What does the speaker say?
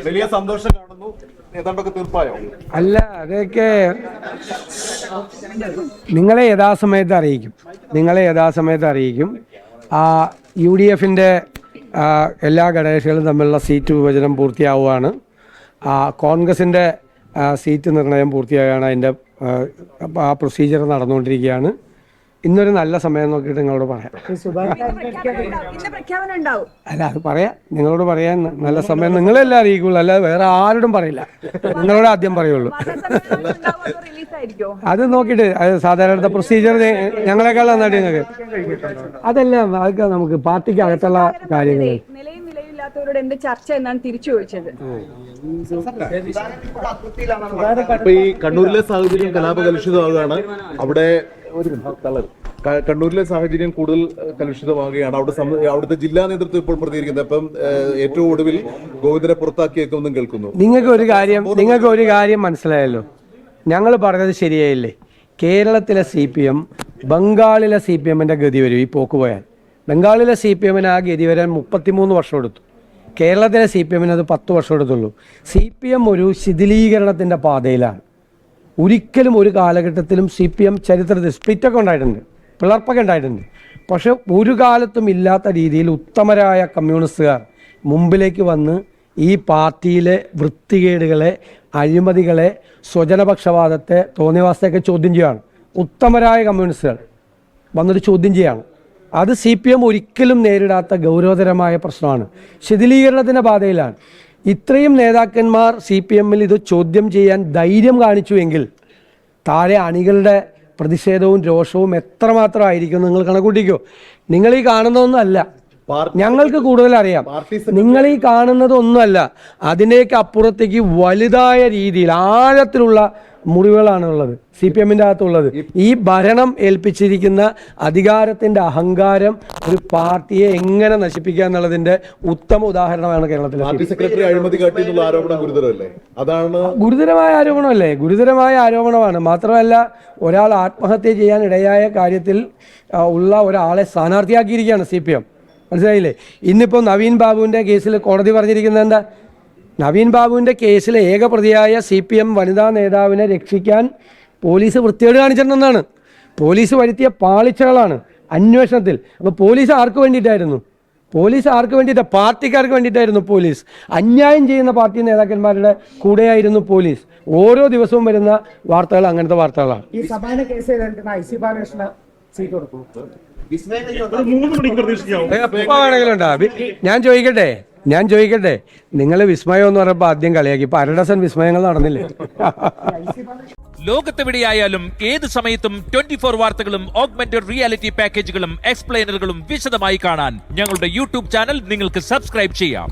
വലിയ സന്തോഷം കാണുന്നു. ഏതാണ്ടൊക്കെ തീർപ്പായോ? അല്ല, അതൊക്കെ നിങ്ങളെ യഥാസമയത്ത് അറിയിക്കും. UDFിൻ്റെ എല്ലാ ഘടകകക്ഷികളും തമ്മിലുള്ള സീറ്റ് വിഭജനം പൂർത്തിയാവുകയാണ്. കോൺഗ്രസിൻ്റെ സീറ്റ് നിർണയം പൂർത്തിയാവുകയാണ്. അതിൻ്റെ പ്രൊസീജിയർ നടന്നുകൊണ്ടിരിക്കുകയാണ്. ഇന്നൊരു നല്ല സമയം നോക്കിയിട്ട് നിങ്ങളോട് പറയാം. അല്ല, അത് പറയാം, നിങ്ങളോട് പറയാൻ നല്ല സമയം നിങ്ങളെല്ലാം അറിയിക്കുള്ളൂ, അല്ലാതെ വേറെ ആരോടും പറയില്ല. നിങ്ങളോട് ആദ്യം പറയുള്ളൂ. അത് നോക്കിയിട്ട് അത് സാധാരണ പ്രൊസീജിയർ ഞങ്ങളെക്കാൾ നന്നായിട്ട് നിങ്ങൾക്ക് അതെല്ലാം അതൊക്കെ നമുക്ക് പാർട്ടിക്ക് അകത്തുള്ള കാര്യങ്ങൾ. ചർച്ച എന്നാണ് തിരിച്ചു ചോദിച്ചത്. ഇപ്പൊ ഈ കണ്ണൂരിലെ സാഹചര്യം കലാപകലുഷിതമാകുകയാണ്. അവിടെ കണ്ണൂരിലെ സാഹചര്യം കൂടുതൽ കലുഷിതമാകുകയാണ്. അവിടുത്തെ ജില്ലാ നേതൃത്വം ഇപ്പോൾ പ്രതികരിക്കുന്നത്. അപ്പം ഏറ്റവും ഒടുവിൽ ഗോവിന്ദനെ പുറത്താക്കിയേക്കുമെന്നും കേൾക്കുന്നു. നിങ്ങൾക്ക് ഒരു കാര്യം മനസ്സിലായല്ലോ. ഞങ്ങൾ പറഞ്ഞത് ശരിയായില്ലേ? കേരളത്തിലെ CPM ബംഗാളിലെ CPMന്റെ ഗതി വരും. ഈ പോക്ക് പോയാൽ ബംഗാളിലെ CPMന് ആ ഗതി വരാൻ 33 വർഷം എടുത്തു. കേരളത്തിലെ CPMന് അത് 10 വർഷം എടുത്തുള്ളൂ. CPM ഒരു ശിഥിലീകരണത്തിൻ്റെ പാതയിലാണ്. ഒരിക്കലും ഒരു കാലഘട്ടത്തിലും CPM ചരിത്രത്തിൽ സ്പ്ലിറ്റൊക്കെ ഉണ്ടായിട്ടുണ്ട്, പിളർപ്പൊക്കെ ഉണ്ടായിട്ടുണ്ട്. പക്ഷെ ഒരു കാലത്തും ഇല്ലാത്ത രീതിയിൽ ഉത്തമരായ കമ്മ്യൂണിസ്റ്റുകാർ മുമ്പിലേക്ക് വന്ന് ഈ പാർട്ടിയിലെ വൃത്തികേടുകളെ, അഴിമതികളെ, സ്വജനപക്ഷപാതത്തെ, തോന്നിവാസത്തെയൊക്കെ ചോദ്യം ചെയ്യുകയാണ്. ഉത്തമരായ കമ്മ്യൂണിസ്റ്റുകൾ വന്നിട്ട് ചോദ്യം ചെയ്യുകയാണ്. അത് CPM ഒരിക്കലും നേരിടാത്ത ഗൗരവതരമായ പ്രശ്നമാണ്. ശിഥിലീകരണത്തിൻ്റെ പാതയിലാണ്. ഇത്രയും നേതാക്കന്മാർ CPMൽ ഇത് ചോദ്യം ചെയ്യാൻ ധൈര്യം കാണിച്ചുവെങ്കിൽ താഴെ അണികളുടെ പ്രതിഷേധവും രോഷവും എത്രമാത്രമായിരിക്കും നിങ്ങൾ കണക്കൂട്ടിക്കോ. നിങ്ങൾ ഈ കാണുന്നതൊന്നുമല്ല, ഞങ്ങൾക്ക് കൂടുതൽ അറിയാം. നിങ്ങൾ ഈ കാണുന്നതൊന്നുമല്ല, അതിനേക്ക് അപ്പുറത്തേക്ക് വലുതായ രീതിയിൽ ആഴത്തിലുള്ള മുറിവുകളാണ് ഉള്ളത് CPMന്റെ അകത്തുള്ളത്. ഈ ഭരണം ഏൽപ്പിച്ചിരിക്കുന്ന അധികാരത്തിന്റെ അഹങ്കാരം ഒരു പാർട്ടിയെ എങ്ങനെ നശിപ്പിക്കുക എന്നുള്ളതിന്റെ ഉത്തമ ഉദാഹരണമാണ് കേരളത്തിലെ സെക്രട്ടറി അഴിമതി കാട്ടിയുള്ള ആരോപണം ഗുരുതരമല്ലേ? അതാണ് ഗുരുതരമായ ആരോപണമാണ്. മാത്രമല്ല, ഒരാൾ ആത്മഹത്യ ചെയ്യാൻ ഇടയായ കാര്യത്തിൽ ഉള്ള ഒരാളെ സ്ഥാനാർത്ഥിയാക്കിയിരിക്കുകയാണ് CPM. മനസ്സിലായില്ലേ? ഇന്നിപ്പോൾ നവീൻ ബാബുവിൻ്റെ കേസിൽ കോടതി പറഞ്ഞിരിക്കുന്നത് എന്താ? നവീൻ ബാബുവിൻ്റെ കേസിലെ ഏക പ്രതിയായ CPM വനിതാ നേതാവിനെ രക്ഷിക്കാൻ പോലീസ് വൃത്തികേട് കാണിച്ചിട്ടുണ്ടെന്നാണ്. പോലീസ് വരുത്തിയ പാളിച്ചകളാണ് അന്വേഷണത്തിൽ. അപ്പോൾ പോലീസ് ആർക്ക് വേണ്ടിയിട്ടായിരുന്നു? പാർട്ടിക്കാർക്ക് വേണ്ടിയിട്ടായിരുന്നു പോലീസ്. അന്യായം ചെയ്യുന്ന പാർട്ടി നേതാക്കന്മാരുടെ കൂടെയായിരുന്നു പോലീസ്. ഓരോ ദിവസവും വരുന്ന വാർത്തകൾ അങ്ങനത്തെ വാർത്തകളാണ്. ഞാൻ ചോദിക്കട്ടെ, നിങ്ങൾ വിസ്മയം എന്ന് പറഞ്ഞപ്പോൾ ആദ്യം കളിയാക്കി. ഇപ്പൊ 1 വിസ്മയങ്ങൾ നടന്നില്ലേ? ലോകത്തെവിടെയായാലും ഏത് സമയത്തും 24 വാർത്തകളും ഓഗ്മെന്റഡ് റിയാലിറ്റി പാക്കേജുകളും എക്സ്പ്ലെയിനറുകളും വിശദമായി കാണാൻ ഞങ്ങളുടെ YouTube ചാനൽ നിങ്ങൾക്ക് സബ്സ്ക്രൈബ് ചെയ്യാം.